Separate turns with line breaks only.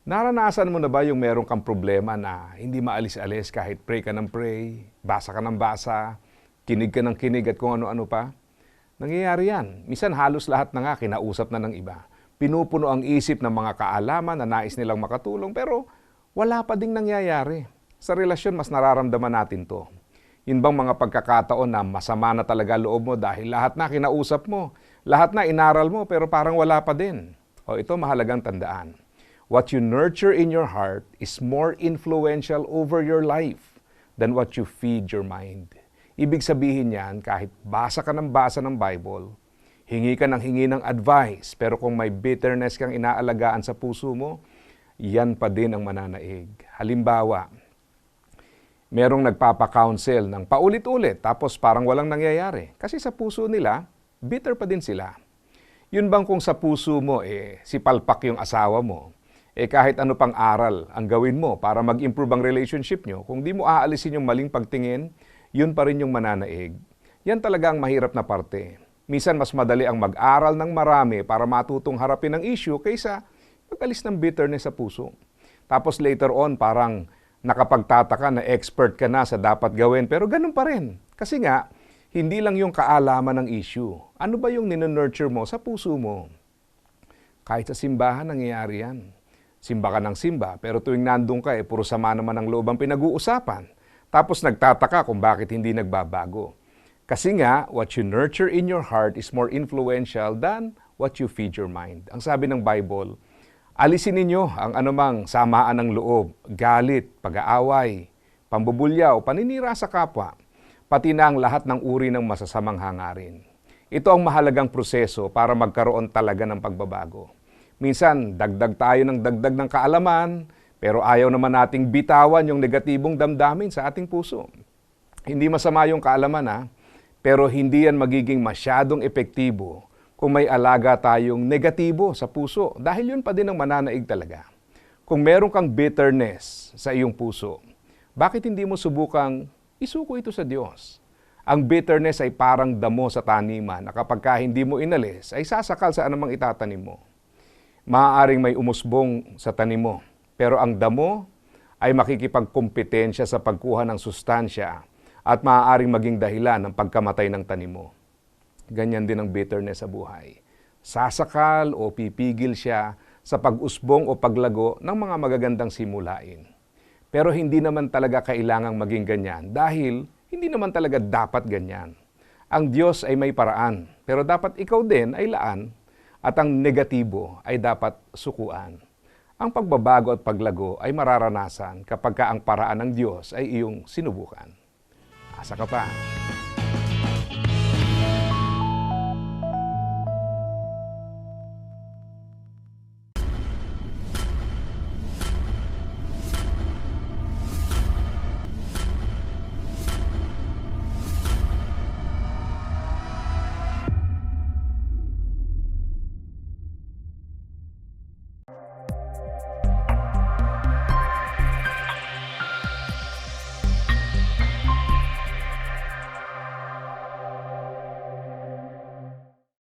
Naranasan mo na ba yung meron kang problema na hindi maalis-alis kahit pray ka ng pray, basa ka ng basa, kinig ka ng kinig at kung ano-ano pa? Nangyayari yan. Minsan halos lahat na nga kinausap na ng iba. Pinupuno ang isip ng mga kaalaman na nais nilang makatulong pero wala pa ding nangyayari. Sa relasyon mas nararamdaman natin to. Yun bang mga pagkakataon na masama na talaga loob mo dahil lahat na kinausap mo, lahat na inaral mo pero parang wala pa din. O ito mahalagang tandaan. What you nurture in your heart is more influential over your life than what you feed your mind. Ibig sabihin yan, kahit basa ka ng Bible, hingi ka ng hingi ng advice, pero kung may bitterness kang inaalagaan sa puso mo, yan pa din ang mananaig. Halimbawa, merong nagpapa-counsel ng paulit-ulit tapos parang walang nangyayari. Kasi sa puso nila, bitter pa din sila. Yun bang kung sa puso mo, si palpak yung asawa mo, kahit ano pang aral ang gawin mo para mag-improve ang relationship nyo, kung di mo aalisin yung maling pagtingin, yun pa rin yung mananaig. Yan talaga ang mahirap na parte. Minsan mas madali ang mag-aral ng marami para matutong harapin ang issue kaysa mag-alis ng bitterness sa puso. Tapos later on, parang nakapagtataka na expert ka na sa dapat gawin, pero ganun pa rin. Kasi nga, hindi lang yung kaalaman ng issue. Ano ba yung ninonurture mo sa puso mo? Kahit sa simbahan, nangyayari yan. Simba ka ng simba, pero tuwing nandun ka, puro sama naman ang loob ang pinag-uusapan. Tapos nagtataka kung bakit hindi nagbabago. Kasi nga, what you nurture in your heart is more influential than what you feed your mind. Ang sabi ng Bible, alisin ninyo ang anumang samaan ng loob, galit, pag-aaway, pambubulyaw, paninira sa kapwa, pati na ang lahat ng uri ng masasamang hangarin. Ito ang mahalagang proseso para magkaroon talaga ng pagbabago. Minsan, dagdag tayo ng dagdag ng kaalaman, pero ayaw naman nating bitawan yung negatibong damdamin sa ating puso. Hindi masama yung kaalaman pero hindi yan magiging masyadong epektibo kung may alaga tayong negatibo sa puso dahil yun pa din ang mananaig talaga. Kung meron kang bitterness sa iyong puso, bakit hindi mo subukang isuko ito sa Diyos? Ang bitterness ay parang damo sa taniman na kapag hindi mo inalis ay sasakal sa anumang itatanim mo. Maaaring may umusbong sa tanim mo, pero ang damo ay makikipagkompetensya sa pagkuha ng sustansya at maaaring maging dahilan ng pagkamatay ng tanim mo. Ganyan din ang bitterness sa buhay. Sasakal o pipigil siya sa pag-usbong o paglago ng mga magagandang simulain. Pero hindi naman talaga kailangang maging ganyan dahil hindi naman talaga dapat ganyan. Ang Diyos ay may paraan, pero dapat ikaw din ay laan at ang negatibo ay dapat sukuan. Ang pagbabago at paglago ay mararanasan kapag ang paraan ng Diyos ay iyong sinubukan. Asa ka pa?